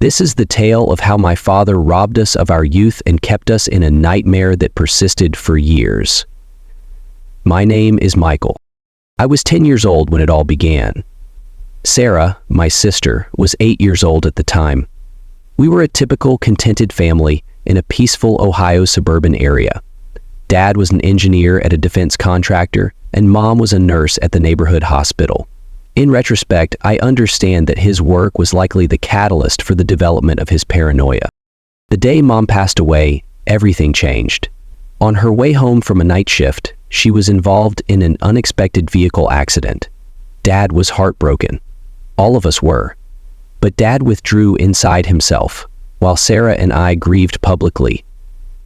This is the tale of how my father robbed us of our youth and kept us in a nightmare that persisted for years. My name is Michael. I was 10 years old when it all began. Sarah, my sister, was 8 years old at the time. We were a typical, contented family in a peaceful Ohio suburban area. Dad was an engineer at a defense contractor, and Mom was a nurse at the neighborhood hospital. In retrospect, I understand that his work was likely the catalyst for the development of his paranoia. The day Mom passed away, everything changed. On her way home from a night shift, she was involved in an unexpected vehicle accident. Dad was heartbroken. All of us were. But Dad withdrew inside himself, while Sarah and I grieved publicly.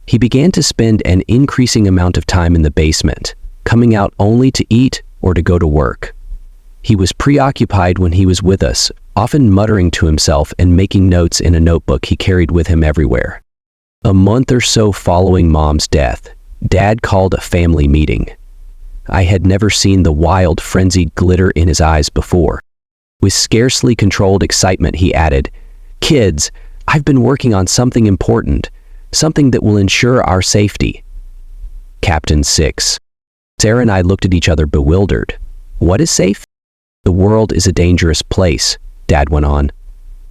He began to spend an increasing amount of time in the basement, coming out only to eat or to go to work. He was preoccupied when he was with us, often muttering to himself and making notes in a notebook he carried with him everywhere. A month or so following Mom's death, Dad called a family meeting. I had never seen the wild, frenzied glitter in his eyes before. With scarcely controlled excitement, he added, "Kids, I've been working on something important, something that will ensure our safety." Captain 6. Sarah and I looked at each other bewildered. What is safe? The world is a dangerous place, Dad went on.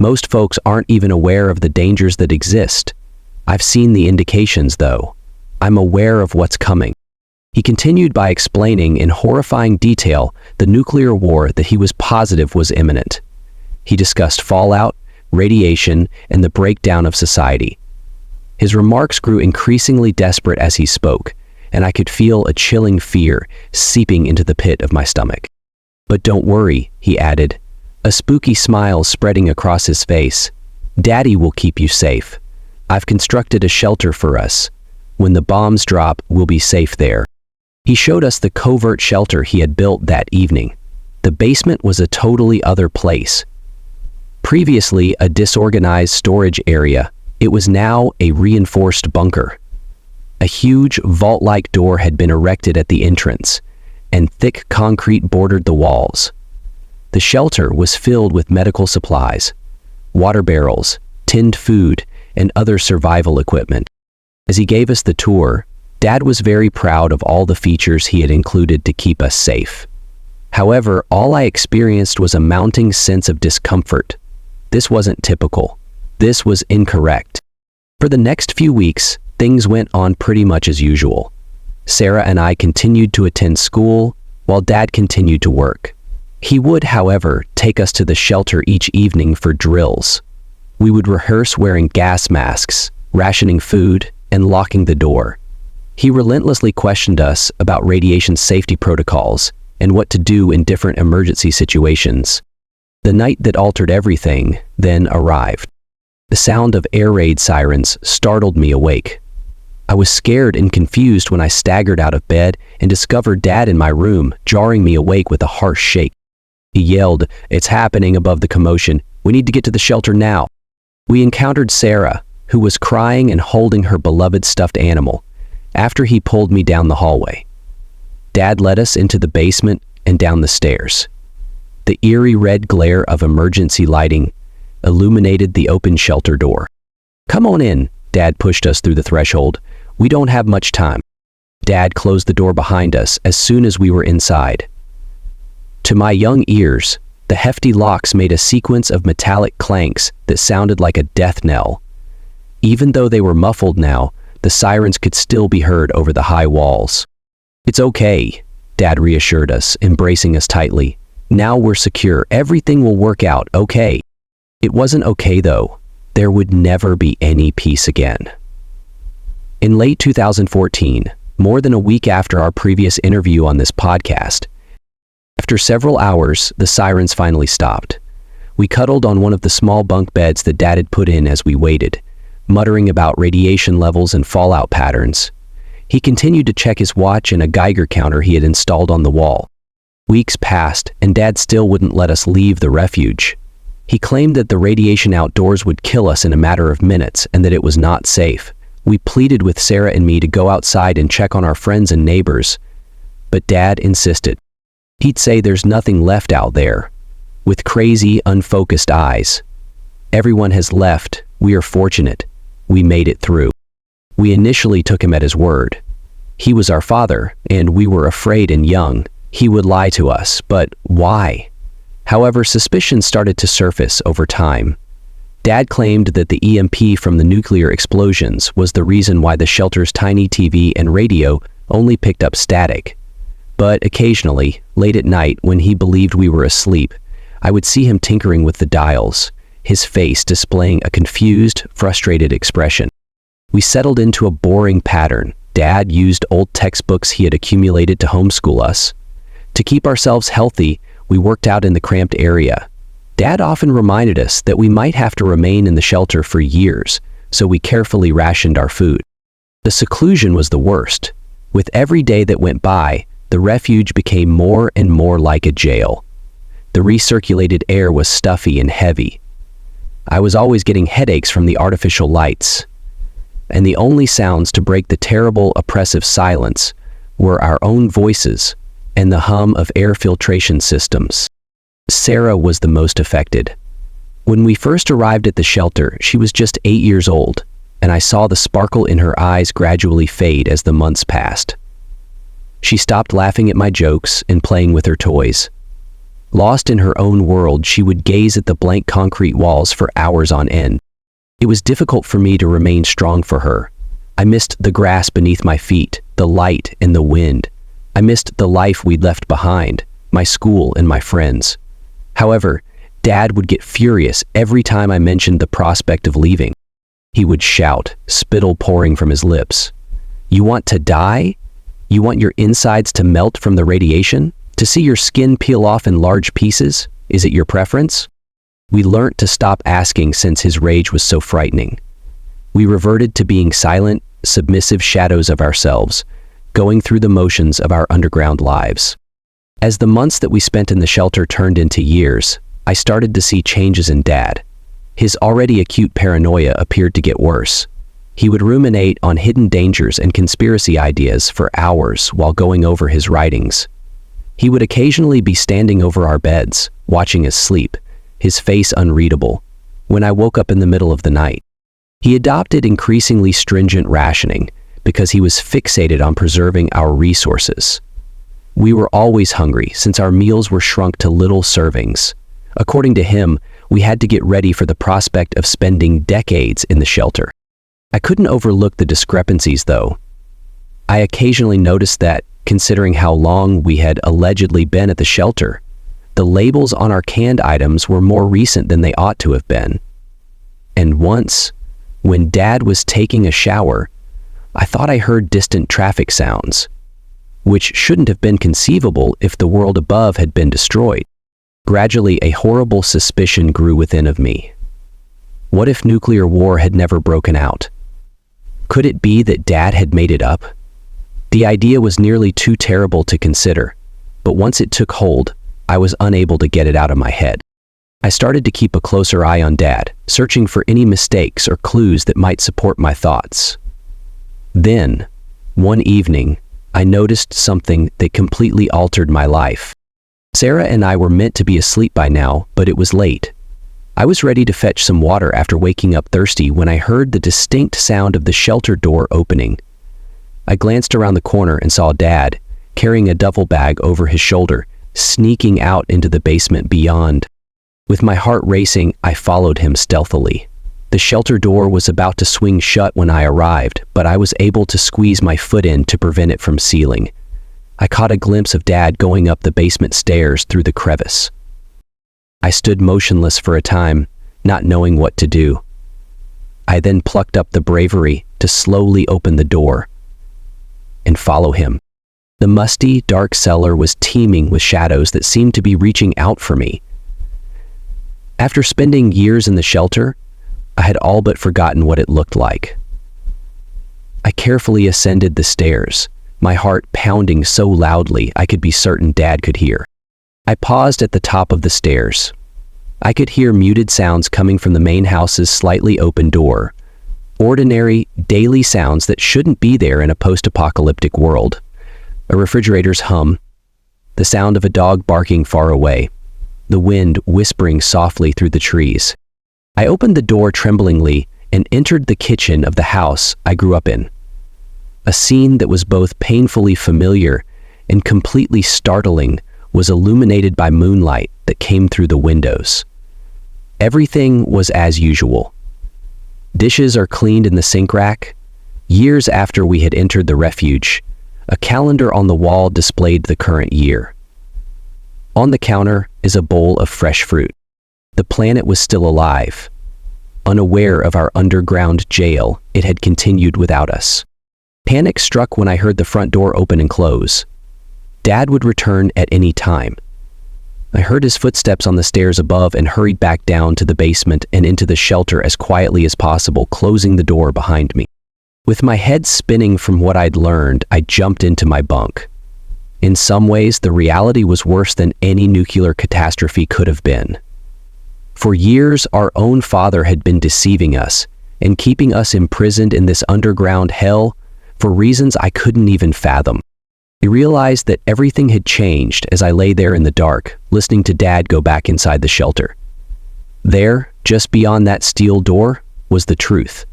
Most folks aren't even aware of the dangers that exist. I've seen the indications, though. I'm aware of what's coming. He continued by explaining in horrifying detail the nuclear war that he was positive was imminent. He discussed fallout, radiation, and the breakdown of society. His remarks grew increasingly desperate as he spoke, and I could feel a chilling fear seeping into the pit of my stomach. "But don't worry," he added, a spooky smile spreading across his face. "Daddy will keep you safe. I've constructed a shelter for us. When the bombs drop, we'll be safe there." He showed us the covert shelter he had built that evening. The basement was a totally other place. Previously a disorganized storage area, it was now a reinforced bunker. A huge vault-like door had been erected at the entrance, and thick concrete bordered the walls. The shelter was filled with medical supplies, water barrels, tinned food, and other survival equipment. As he gave us the tour, Dad was very proud of all the features he had included to keep us safe. However, all I experienced was a mounting sense of discomfort. This wasn't typical. This was incorrect. For the next few weeks, things went on pretty much as usual. Sarah and I continued to attend school, while Dad continued to work. He would, however, take us to the shelter each evening for drills. We would rehearse wearing gas masks, rationing food, and locking the door. He relentlessly questioned us about radiation safety protocols and what to do in different emergency situations. The night that altered everything then arrived. The sound of air raid sirens startled me awake. I was scared and confused when I staggered out of bed and discovered Dad in my room, jarring me awake with a harsh shake. He yelled, "It's happening," above the commotion. "We need to get to the shelter now." We encountered Sarah, who was crying and holding her beloved stuffed animal, after he pulled me down the hallway. Dad led us into the basement and down the stairs. The eerie red glare of emergency lighting illuminated the open shelter door. "Come on in," Dad pushed us through the threshold. "We don't have much time." Dad closed the door behind us as soon as we were inside. To my young ears, the hefty locks made a sequence of metallic clanks that sounded like a death knell. Even though they were muffled now, the sirens could still be heard over the high walls. "It's okay," Dad reassured us, embracing us tightly. "Now we're secure. Everything will work out okay." It wasn't okay, though. There would never be any peace again. In late 2014, more than a week after our previous interview on this podcast, after several hours, the sirens finally stopped. We cuddled on one of the small bunk beds that Dad had put in as we waited, muttering about radiation levels and fallout patterns. He continued to check his watch and a Geiger counter he had installed on the wall. Weeks passed, and Dad still wouldn't let us leave the refuge. He claimed that the radiation outdoors would kill us in a matter of minutes and that it was not safe. We pleaded with Sarah and me to go outside and check on our friends and neighbors, but Dad insisted. He'd say there's nothing left out there, with crazy, unfocused eyes. Everyone has left. We are fortunate. We made it through. We initially took him at his word. He was our father, and we were afraid and young. He would lie to us, but why? However, suspicions started to surface over time. Dad claimed that the EMP from the nuclear explosions was the reason why the shelter's tiny TV and radio only picked up static. But occasionally, late at night when he believed we were asleep, I would see him tinkering with the dials, his face displaying a confused, frustrated expression. We settled into a boring pattern. Dad used old textbooks he had accumulated to homeschool us. To keep ourselves healthy, we worked out in the cramped area. Dad often reminded us that we might have to remain in the shelter for years, so we carefully rationed our food. The seclusion was the worst. With every day that went by, the refuge became more and more like a jail. The recirculated air was stuffy and heavy. I was always getting headaches from the artificial lights. And the only sounds to break the terrible, oppressive silence were our own voices and the hum of air filtration systems. Sarah was the most affected. When we first arrived at the shelter, she was just 8 years old, and I saw the sparkle in her eyes gradually fade as the months passed. She stopped laughing at my jokes and playing with her toys. Lost in her own world, she would gaze at the blank concrete walls for hours on end. It was difficult for me to remain strong for her. I missed the grass beneath my feet, the light and the wind. I missed the life we'd left behind, my school and my friends. However, Dad would get furious every time I mentioned the prospect of leaving. He would shout, spittle pouring from his lips. "You want to die? You want your insides to melt from the radiation? To see your skin peel off in large pieces? Is it your preference?" We learnt to stop asking since his rage was so frightening. We reverted to being silent, submissive shadows of ourselves, going through the motions of our underground lives. As the months that we spent in the shelter turned into years, I started to see changes in Dad. His already acute paranoia appeared to get worse. He would ruminate on hidden dangers and conspiracy ideas for hours while going over his writings. He would occasionally be standing over our beds, watching us sleep, his face unreadable, when I woke up in the middle of the night. He adopted increasingly stringent rationing because he was fixated on preserving our resources. We were always hungry since our meals were shrunk to little servings. According to him, we had to get ready for the prospect of spending decades in the shelter. I couldn't overlook the discrepancies, though. I occasionally noticed that, considering how long we had allegedly been at the shelter, the labels on our canned items were more recent than they ought to have been. And once, when Dad was taking a shower, I thought I heard distant traffic sounds, which shouldn't have been conceivable if the world above had been destroyed. Gradually, a horrible suspicion grew within of me. What if nuclear war had never broken out? Could it be that Dad had made it up? The idea was nearly too terrible to consider, but once it took hold, I was unable to get it out of my head. I started to keep a closer eye on Dad, searching for any mistakes or clues that might support my thoughts. Then, one evening, I noticed something that completely altered my life. Sarah and I were meant to be asleep by now, but it was late. I was ready to fetch some water after waking up thirsty when I heard the distinct sound of the shelter door opening. I glanced around the corner and saw Dad, carrying a duffel bag over his shoulder, sneaking out into the basement beyond. With my heart racing, I followed him stealthily. The shelter door was about to swing shut when I arrived, but I was able to squeeze my foot in to prevent it from sealing. I caught a glimpse of Dad going up the basement stairs through the crevice. I stood motionless for a time, not knowing what to do. I then plucked up the bravery to slowly open the door and follow him. The musty, dark cellar was teeming with shadows that seemed to be reaching out for me. After spending years in the shelter, I had all but forgotten what it looked like. I carefully ascended the stairs, my heart pounding so loudly I could be certain Dad could hear. I paused at the top of the stairs. I could hear muted sounds coming from the main house's slightly open door. Ordinary, daily sounds that shouldn't be there in a post-apocalyptic world. A refrigerator's hum, the sound of a dog barking far away, the wind whispering softly through the trees. I opened the door tremblingly and entered the kitchen of the house I grew up in. A scene that was both painfully familiar and completely startling was illuminated by moonlight that came through the windows. Everything was as usual. Dishes are cleaned in the sink rack. Years after we had entered the refuge, a calendar on the wall displayed the current year. On the counter is a bowl of fresh fruit. The planet was still alive. Unaware of our underground jail, it had continued without us. Panic struck when I heard the front door open and close. Dad would return at any time. I heard his footsteps on the stairs above and hurried back down to the basement and into the shelter as quietly as possible, closing the door behind me. With my head spinning from what I'd learned, I jumped into my bunk. In some ways, the reality was worse than any nuclear catastrophe could have been. For years, our own father had been deceiving us and keeping us imprisoned in this underground hell for reasons I couldn't even fathom. I realized that everything had changed as I lay there in the dark, listening to Dad go back inside the shelter. There, just beyond that steel door, was the truth.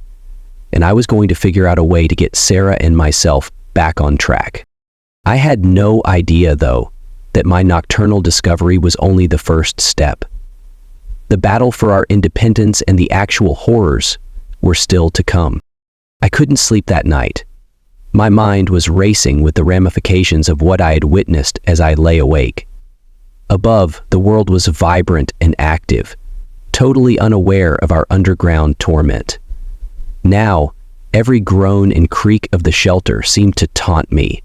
And I was going to figure out a way to get Sarah and myself back on track. I had no idea, though, that my nocturnal discovery was only the first step. The battle for our independence and the actual horrors were still to come. I couldn't sleep that night. My mind was racing with the ramifications of what I had witnessed as I lay awake. Above, the world was vibrant and active, totally unaware of our underground torment. Now, every groan and creak of the shelter seemed to taunt me,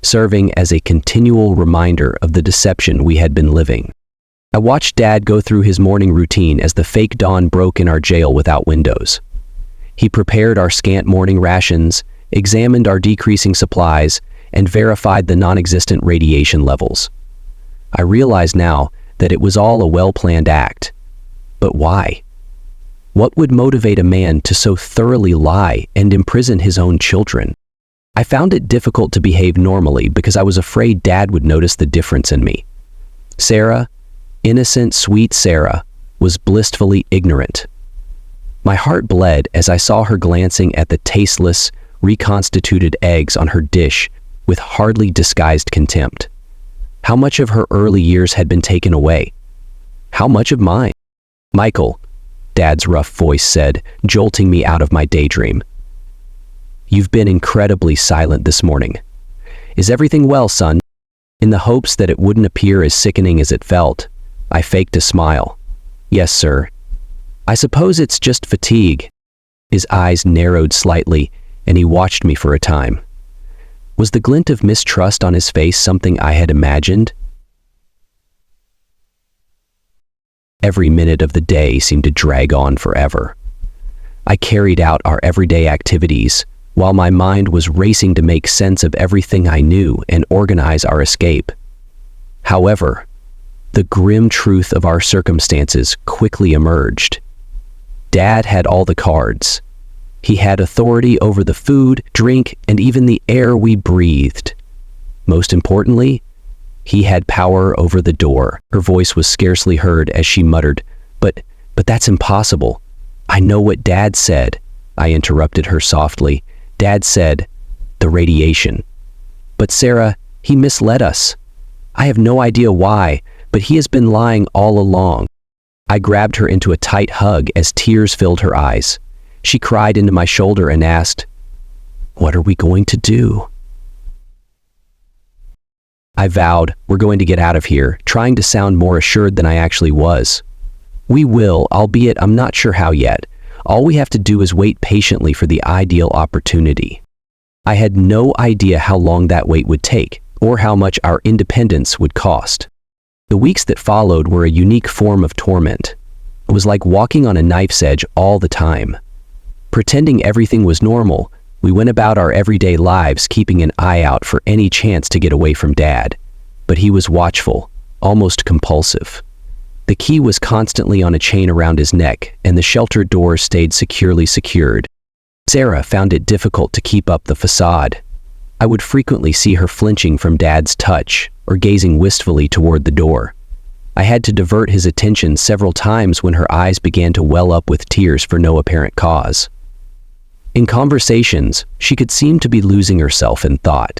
serving as a continual reminder of the deception we had been living. I watched Dad go through his morning routine as the fake dawn broke in our jail without windows. He prepared our scant morning rations, examined our decreasing supplies, and verified the non-existent radiation levels. I realize now that it was all a well-planned act. But why? What would motivate a man to so thoroughly lie and imprison his own children? I found it difficult to behave normally because I was afraid Dad would notice the difference in me. Sarah, innocent, sweet Sarah, was blissfully ignorant. My heart bled as I saw her glancing at the tasteless, reconstituted eggs on her dish with hardly disguised contempt. How much of her early years had been taken away? How much of mine? "Michael," Dad's rough voice said, jolting me out of my daydream. "You've been incredibly silent this morning. Is everything well, son?" In the hopes that it wouldn't appear as sickening as it felt, I faked a smile. "Yes, sir. I suppose it's just fatigue." His eyes narrowed slightly, and he watched me for a time. Was the glint of mistrust on his face something I had imagined? Every minute of the day seemed to drag on forever. I carried out our everyday activities, while my mind was racing to make sense of everything I knew and organize our escape. However, the grim truth of our circumstances quickly emerged. Dad had all the cards. He had authority over the food, drink, and even the air we breathed. Most importantly, he had power over the door. Her voice was scarcely heard as she muttered, But that's impossible. I know what Dad said." I interrupted her softly. "Dad said, the radiation." "But Sarah, he misled us. I have no idea why, but he has been lying all along." I grabbed her into a tight hug as tears filled her eyes. She cried into my shoulder and asked, "What are we going to do?" I vowed, "We're going to get out of here," trying to sound more assured than I actually was. "We will, albeit I'm not sure how yet. All we have to do is wait patiently for the ideal opportunity." I had no idea how long that wait would take, or how much our independence would cost. The weeks that followed were a unique form of torment. It was like walking on a knife's edge all the time. Pretending everything was normal, we went about our everyday lives keeping an eye out for any chance to get away from Dad. But he was watchful, almost compulsive. The key was constantly on a chain around his neck, and the shelter door stayed securely secured. Sarah found it difficult to keep up the facade. I would frequently see her flinching from Dad's touch or gazing wistfully toward the door. I had to divert his attention several times when her eyes began to well up with tears for no apparent cause. In conversations, she could seem to be losing herself in thought.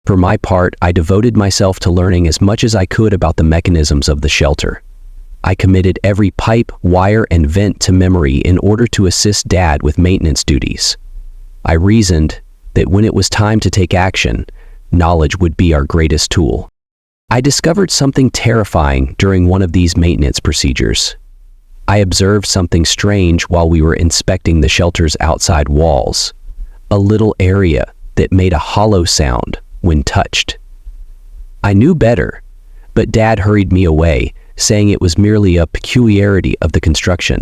For my part, I devoted myself to learning as much as I could about the mechanisms of the shelter. I committed every pipe, wire, and vent to memory in order to assist Dad with maintenance duties. I reasoned that when it was time to take action, knowledge would be our greatest tool. I discovered something terrifying during one of these maintenance procedures. I observed something strange while we were inspecting the shelter's outside walls, a little area that made a hollow sound when touched. I knew better, but Dad hurried me away, saying it was merely a peculiarity of the construction.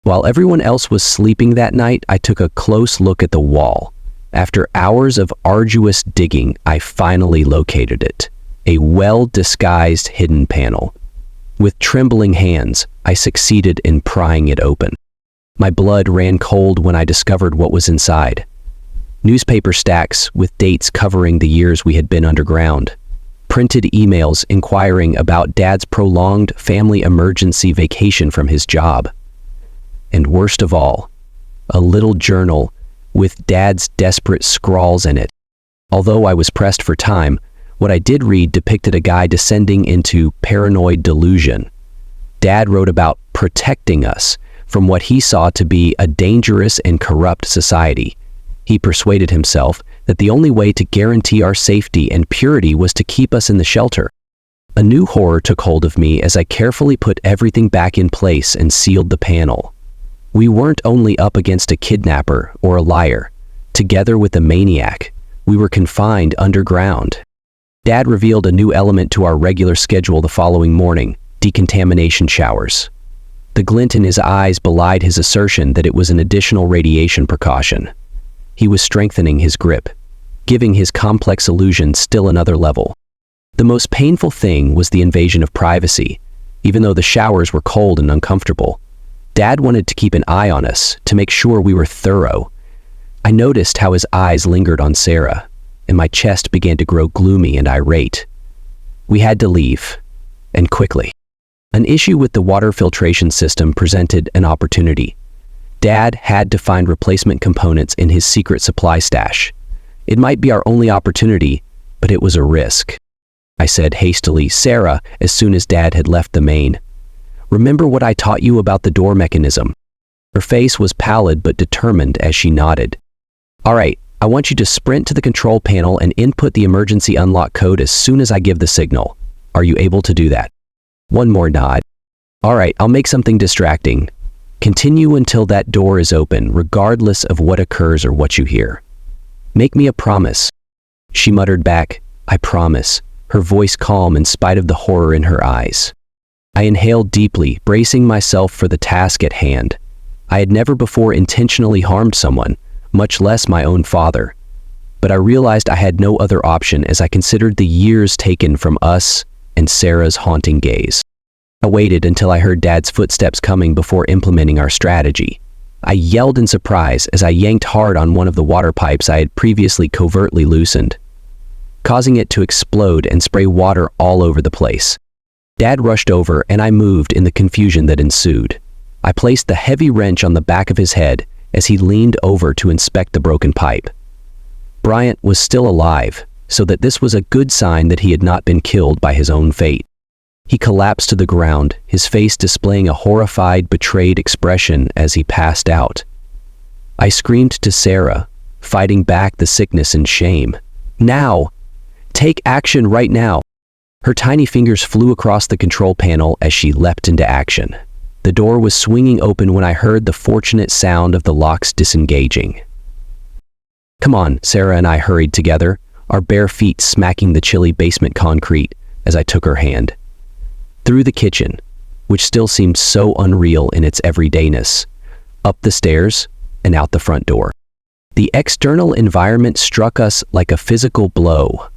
While everyone else was sleeping that night, I took a close look at the wall. After hours of arduous digging, I finally located it, a well-disguised hidden panel. With trembling hands, I succeeded in prying it open. My blood ran cold when I discovered what was inside. Newspaper stacks with dates covering the years we had been underground. Printed emails inquiring about Dad's prolonged family emergency vacation from his job. And worst of all, a little journal with Dad's desperate scrawls in it. Although I was pressed for time, what I did read depicted a guy descending into paranoid delusion. Dad wrote about protecting us from what he saw to be a dangerous and corrupt society. He persuaded himself that the only way to guarantee our safety and purity was to keep us in the shelter. A new horror took hold of me as I carefully put everything back in place and sealed the panel. We weren't only up against a kidnapper or a liar. Together with a maniac, we were confined underground. Dad revealed a new element to our regular schedule the following morning: decontamination showers. The glint in his eyes belied his assertion that it was an additional radiation precaution. He was strengthening his grip, giving his complex illusion still another level. The most painful thing was the invasion of privacy. Even though the showers were cold and uncomfortable, Dad wanted to keep an eye on us to make sure we were thorough. I noticed how his eyes lingered on Sarah, and my chest began to grow gloomy and irate. We had to leave, and quickly. An issue with the water filtration system presented an opportunity. Dad had to find replacement components in his secret supply stash. It might be our only opportunity, but it was a risk. I said hastily, Sarah, as soon as Dad had left the main. Remember what I taught you about the door mechanism? Her face was pallid but determined as she nodded. All right, I want you to sprint to the control panel and input the emergency unlock code as soon as I give the signal. Are you able to do that? One more nod. All right, I'll make something distracting. Continue until that door is open, regardless of what occurs or what you hear. Make me a promise. She muttered back, I promise, her voice calm in spite of the horror in her eyes. I inhaled deeply, bracing myself for the task at hand. I had never before intentionally harmed someone, much less my own father. But I realized I had no other option as I considered the years taken from us and Sarah's haunting gaze. I waited until I heard Dad's footsteps coming before implementing our strategy. I yelled in surprise as I yanked hard on one of the water pipes I had previously covertly loosened, causing it to explode and spray water all over the place. Dad rushed over and I moved in the confusion that ensued. I placed the heavy wrench on the back of his head as he leaned over to inspect the broken pipe. Bryant was still alive, so that this was a good sign that he had not been killed by his own fate. He collapsed to the ground, his face displaying a horrified, betrayed expression as he passed out. I screamed to Sarah, fighting back the sickness and shame. Now! Take action right now! Her tiny fingers flew across the control panel as she leapt into action. The door was swinging open when I heard the fortunate sound of the locks disengaging. Come on, Sarah and I hurried together, our bare feet smacking the chilly basement concrete as I took her hand. Through the kitchen, which still seemed so unreal in its everydayness, up the stairs and out the front door. The external environment struck us like a physical blow.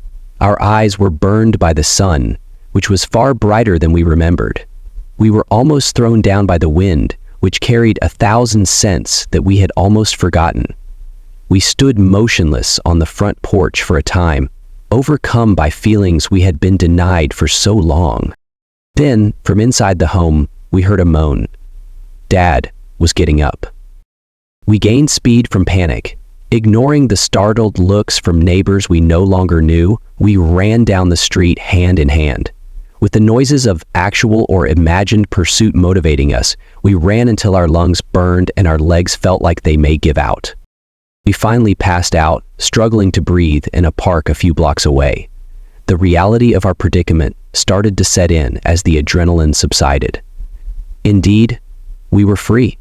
Our eyes were burned by the sun, which was far brighter than we remembered. We were almost thrown down by the wind, which carried 1,000 scents that we had almost forgotten. We stood motionless on the front porch for a time, overcome by feelings we had been denied for so long. Then, from inside the home, we heard a moan. Dad was getting up. We gained speed from panic. Ignoring the startled looks from neighbors we no longer knew, we ran down the street hand in hand. With the noises of actual or imagined pursuit motivating us, we ran until our lungs burned and our legs felt like they may give out. We finally passed out, struggling to breathe in a park a few blocks away. The reality of our predicament started to set in as the adrenaline subsided. Indeed, we were free,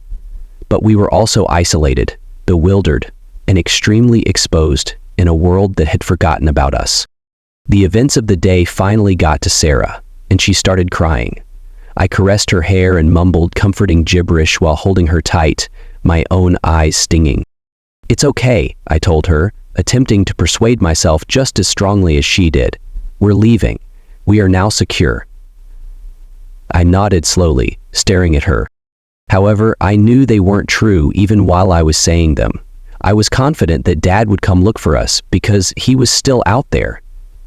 but we were also isolated, bewildered, and extremely exposed in a world that had forgotten about us. The events of the day finally got to Sarah, and she started crying. I caressed her hair and mumbled comforting gibberish while holding her tight, my own eyes stinging. "It's okay," I told her, attempting to persuade myself just as strongly as she did. "We're leaving. We are now secure." I nodded slowly, staring at her. However, I knew they weren't true even while I was saying them. I was confident that Dad would come look for us because he was still out there.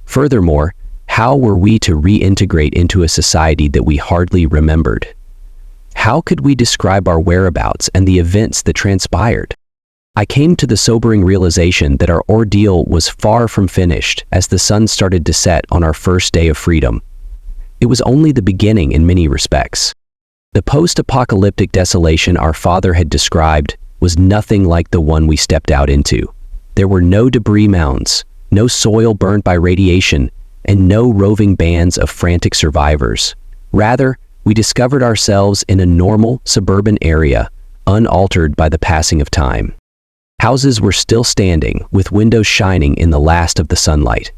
Furthermore, how were we to reintegrate into a society that we hardly remembered? How could we describe our whereabouts and the events that transpired? I came to the sobering realization that our ordeal was far from finished as the sun started to set on our first day of freedom. It was only the beginning in many respects. The post-apocalyptic desolation our father had described was nothing like the one we stepped out into. There were no debris mounds, no soil burned by radiation, and no roving bands of frantic survivors. Rather, we discovered ourselves in a normal suburban area, unaltered by the passing of time. Houses were still standing, with windows shining in the last of the sunlight.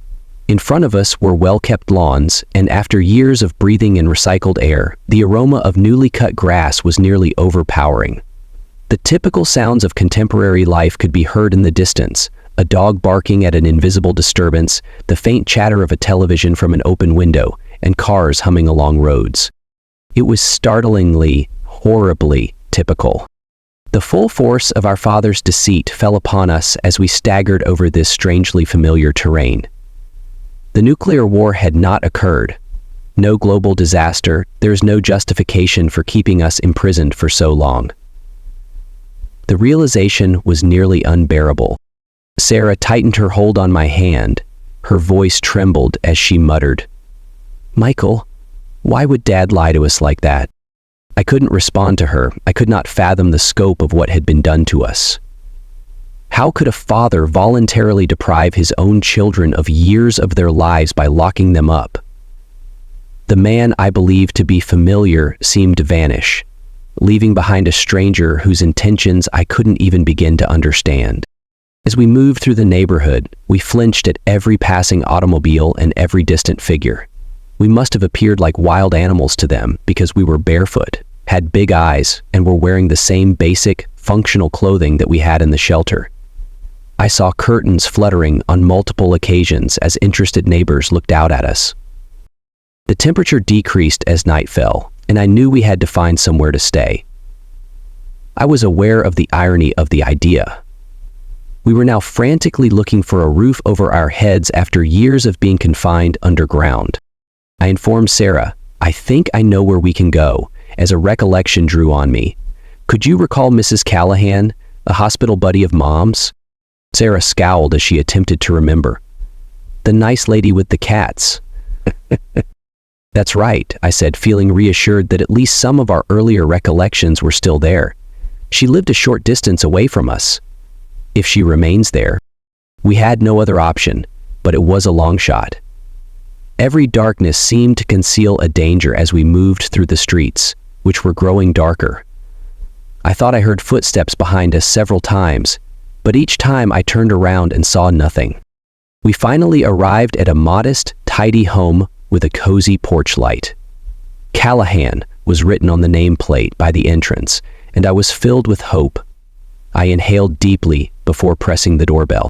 In front of us were well-kept lawns, and after years of breathing in recycled air, the aroma of newly cut grass was nearly overpowering. The typical sounds of contemporary life could be heard in the distance: a dog barking at an invisible disturbance, the faint chatter of a television from an open window, and cars humming along roads. It was startlingly, horribly typical. The full force of our father's deceit fell upon us as we staggered over this strangely familiar terrain. The nuclear war had not occurred. No global disaster, there's no justification for keeping us imprisoned for so long. The realization was nearly unbearable. Sarah tightened her hold on my hand. Her voice trembled as she muttered, "Michael, why would Dad lie to us like that?" I couldn't respond to her. I could not fathom the scope of what had been done to us. How could a father voluntarily deprive his own children of years of their lives by locking them up? The man I believed to be familiar seemed to vanish, leaving behind a stranger whose intentions I couldn't even begin to understand. As we moved through the neighborhood, we flinched at every passing automobile and every distant figure. We must have appeared like wild animals to them because we were barefoot, had big eyes, and were wearing the same basic, functional clothing that we had in the shelter. I saw curtains fluttering on multiple occasions as interested neighbors looked out at us. The temperature decreased as night fell, and I knew we had to find somewhere to stay. I was aware of the irony of the idea. We were now frantically looking for a roof over our heads after years of being confined underground. I informed Sarah, "I think I know where we can go," as a recollection drew on me. "Could you recall Mrs. Callahan, a hospital buddy of Mom's?" Sarah scowled as she attempted to remember. "The nice lady with the cats." "That's right," I said, feeling reassured that at least some of our earlier recollections were still there. "She lived a short distance away from us. If she remains there." We had no other option, but it was a long shot. Every darkness seemed to conceal a danger as we moved through the streets, which were growing darker. I thought I heard footsteps behind us several times, but each time I turned around and saw nothing. We finally arrived at a modest, tidy home with a cozy porch light. Callahan was written on the nameplate by the entrance, and I was filled with hope. I inhaled deeply before pressing the doorbell.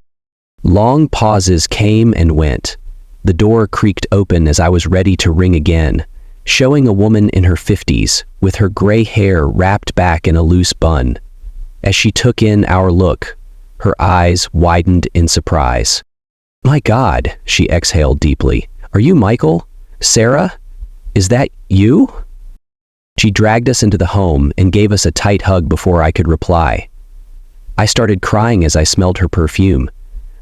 Long pauses came and went. The door creaked open as I was ready to ring again, showing a woman in her 50s with her gray hair wrapped back in a loose bun. As she took in our look, her eyes widened in surprise. "My God," she exhaled deeply. "Are you Michael? Sarah?" Is that you?" She dragged us into the home and gave us a tight hug before I could reply. I started crying as I smelled her perfume,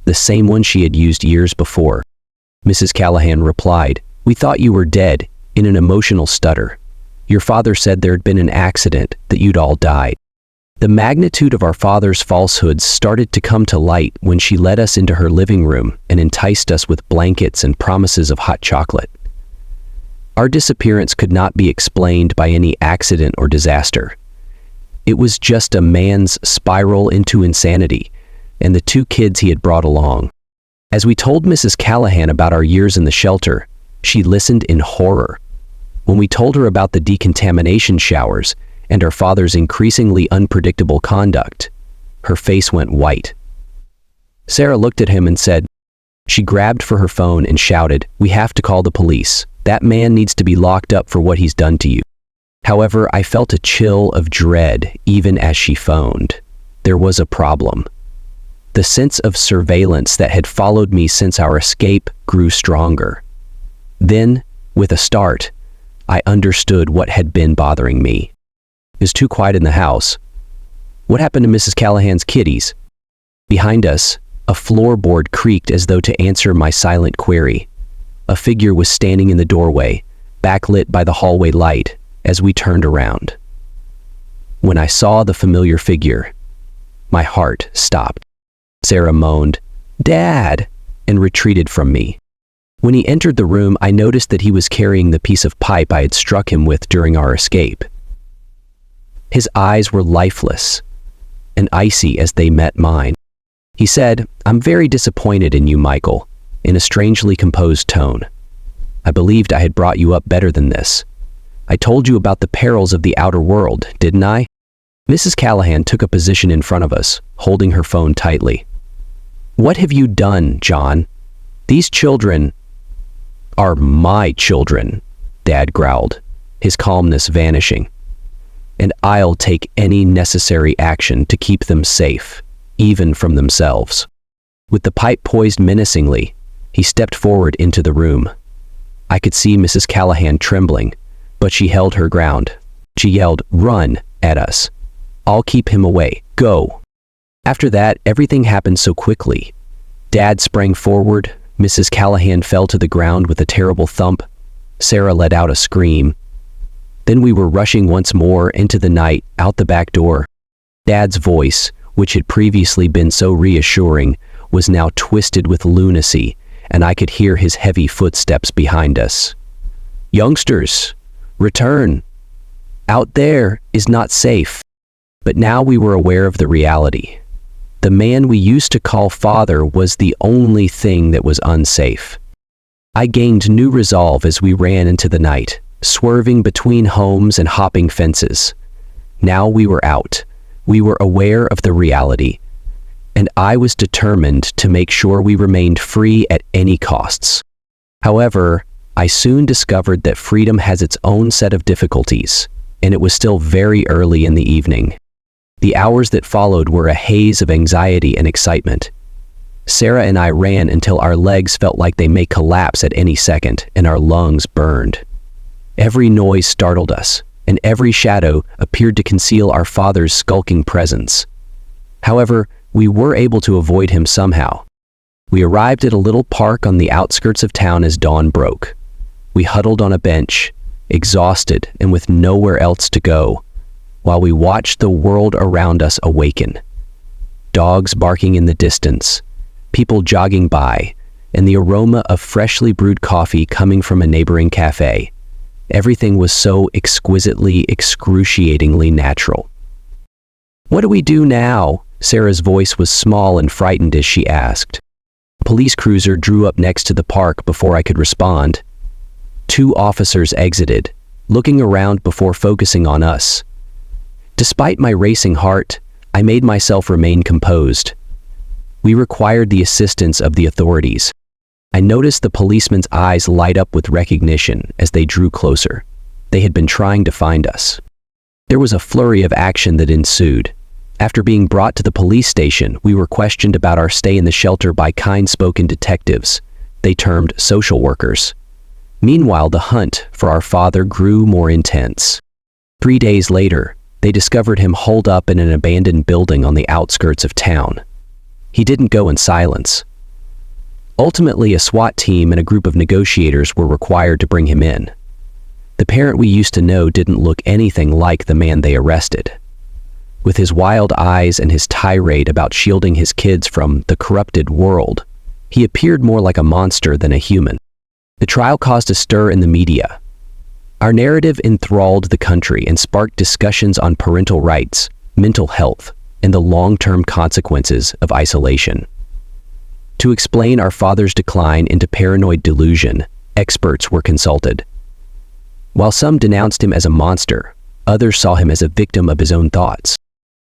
the same one she had used years before. Mrs. Callahan replied, "We thought you were dead," in an emotional stutter. "Your father said there had been an accident, that you'd all died." The magnitude of our father's falsehoods started to come to light when she led us into her living room and enticed us with blankets and promises of hot chocolate. Our disappearance could not be explained by any accident or disaster. It was just a man's spiral into insanity and the 2 kids he had brought along. As we told Mrs. Callahan about our years in the shelter, she listened in horror. When we told her about the decontamination showers and our father's increasingly unpredictable conduct, her face went white. Sarah looked at him and said, she grabbed for her phone and shouted, "We have to call the police. That man needs to be locked up for what he's done to you." However, I felt a chill of dread even as she phoned. There was a problem. The sense of surveillance that had followed me since our escape grew stronger. Then, with a start, I understood what had been bothering me. It was too quiet in the house. What happened to Mrs. Callahan's kitties? Behind us, a floorboard creaked as though to answer my silent query. A figure was standing in the doorway, backlit by the hallway light, as we turned around. When I saw the familiar figure, my heart stopped. Sarah moaned, "Dad," and retreated from me. When he entered the room, I noticed that he was carrying the piece of pipe I had struck him with during our escape. His eyes were lifeless and icy as they met mine. He said, "I'm very disappointed in you, Michael," in a strangely composed tone. "I believed I had brought you up better than this. I told you about the perils of the outer world, didn't I?" Mrs. Callahan took a position in front of us, holding her phone tightly. "What have you done, John? These children are my children," Dad growled, his calmness vanishing. "And I'll take any necessary action to keep them safe, even from themselves." With the pipe poised menacingly, he stepped forward into the room. I could see Mrs. Callahan trembling, but she held her ground. She yelled, "Run," at us. "I'll keep him away. Go." After that, everything happened so quickly. Dad sprang forward, Mrs. Callahan fell to the ground with a terrible thump. Sarah let out a scream. Then we were rushing once more into the night, out the back door. Dad's voice, which had previously been so reassuring, was now twisted with lunacy, and I could hear his heavy footsteps behind us. "Youngsters, return. Out there is not safe." But now we were aware of the reality. The man we used to call father was the only thing that was unsafe. I gained new resolve as we ran into the night, swerving between homes and hopping fences. Now we were out. We were aware of the reality, and I was determined to make sure we remained free at any costs. However, I soon discovered that freedom has its own set of difficulties, and it was still very early in the evening. The hours that followed were a haze of anxiety and excitement. Sarah and I ran until our legs felt like they may collapse at any second, and our lungs burned. Every noise startled us, and every shadow appeared to conceal our father's skulking presence. However, we were able to avoid him somehow. We arrived at a little park on the outskirts of town as dawn broke. We huddled on a bench, exhausted and with nowhere else to go, while we watched the world around us awaken. Dogs barking in the distance, people jogging by, and the aroma of freshly brewed coffee coming from a neighboring cafe. Everything was so exquisitely, excruciatingly natural. "What do we do now?" Sarah's voice was small and frightened as she asked. A police cruiser drew up next to the park before I could respond. 2 officers exited, looking around before focusing on us. Despite my racing heart, I made myself remain composed. We required the assistance of the authorities. I noticed the policemen's eyes light up with recognition as they drew closer. They had been trying to find us. There was a flurry of action that ensued. After being brought to the police station, we were questioned about our stay in the shelter by kind-spoken detectives, they termed social workers. Meanwhile, the hunt for our father grew more intense. 3 days later, they discovered him holed up in an abandoned building on the outskirts of town. He didn't go in silence. Ultimately, a SWAT team and a group of negotiators were required to bring him in. The parent we used to know didn't look anything like the man they arrested. With his wild eyes and his tirade about shielding his kids from the corrupted world, he appeared more like a monster than a human. The trial caused a stir in the media. Our narrative enthralled the country and sparked discussions on parental rights, mental health, and the long-term consequences of isolation. To explain our father's decline into paranoid delusion, experts were consulted. While some denounced him as a monster, others saw him as a victim of his own thoughts.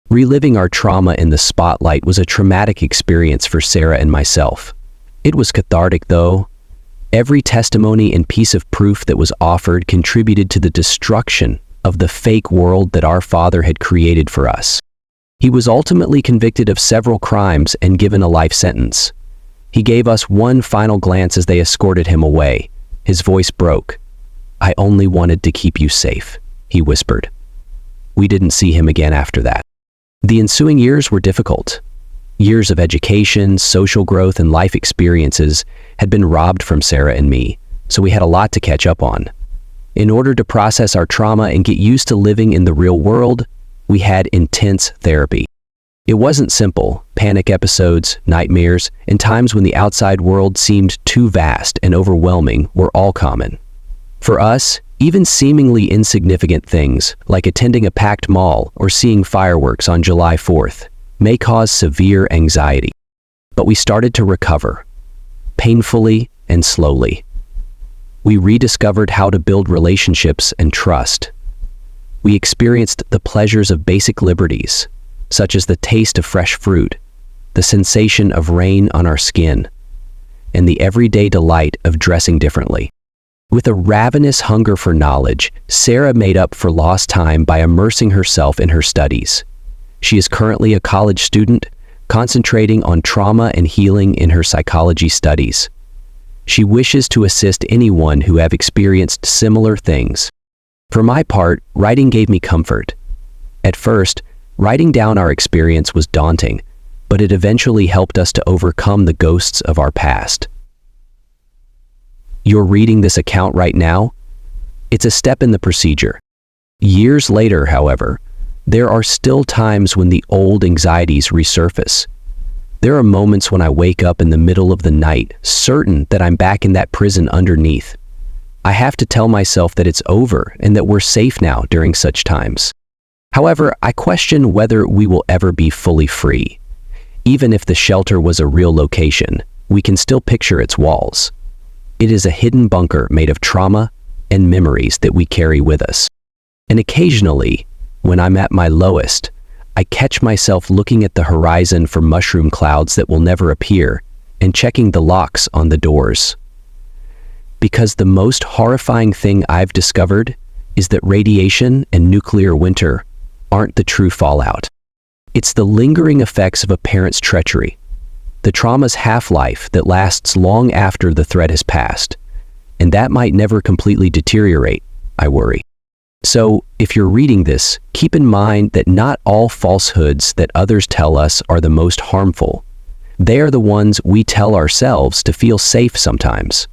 Reliving our trauma in the spotlight was a traumatic experience for Sarah and myself. It was cathartic, though. Every testimony and piece of proof that was offered contributed to the destruction of the fake world that our father had created for us. He was ultimately convicted of several crimes and given a life sentence. He gave us one final glance as they escorted him away. His voice broke. "I only wanted to keep you safe," he whispered. We didn't see him again after that. The ensuing years were difficult. Years of education, social growth, and life experiences had been robbed from Sarah and me, so we had a lot to catch up on. In order to process our trauma and get used to living in the real world, we had intense therapy. It wasn't simple. Panic episodes, nightmares, and times when the outside world seemed too vast and overwhelming were all common. For us, even seemingly insignificant things, like attending a packed mall or seeing fireworks on July 4th, may cause severe anxiety. But we started to recover, painfully and slowly. We rediscovered how to build relationships and trust. We experienced the pleasures of basic liberties, such as the taste of fresh fruit, the sensation of rain on our skin, and the everyday delight of dressing differently. With a ravenous hunger for knowledge, Sarah made up for lost time by immersing herself in her studies. She is currently a college student, concentrating on trauma and healing in her psychology studies. She wishes to assist anyone who have experienced similar things. For my part, writing gave me comfort. At first, writing down our experience was daunting, but it eventually helped us to overcome the ghosts of our past. You're reading this account right now? It's a step in the procedure. Years later, however, there are still times when the old anxieties resurface. There are moments when I wake up in the middle of the night, certain that I'm back in that prison underneath. I have to tell myself that it's over and that we're safe now during such times. However, I question whether we will ever be fully free. Even if the shelter was a real location, we can still picture its walls. It is a hidden bunker made of trauma and memories that we carry with us. And occasionally, when I'm at my lowest, I catch myself looking at the horizon for mushroom clouds that will never appear and checking the locks on the doors. Because the most horrifying thing I've discovered is that radiation and nuclear winter aren't the true fallout. It's the lingering effects of a parent's treachery, the trauma's half-life that lasts long after the threat has passed, and that might never completely deteriorate, I worry. So, if you're reading this, keep in mind that not all falsehoods that others tell us are the most harmful. They are the ones we tell ourselves to feel safe sometimes.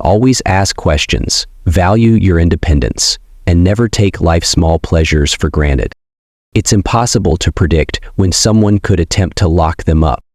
Always ask questions, value your independence, and never take life's small pleasures for granted. It's impossible to predict when someone could attempt to lock them up,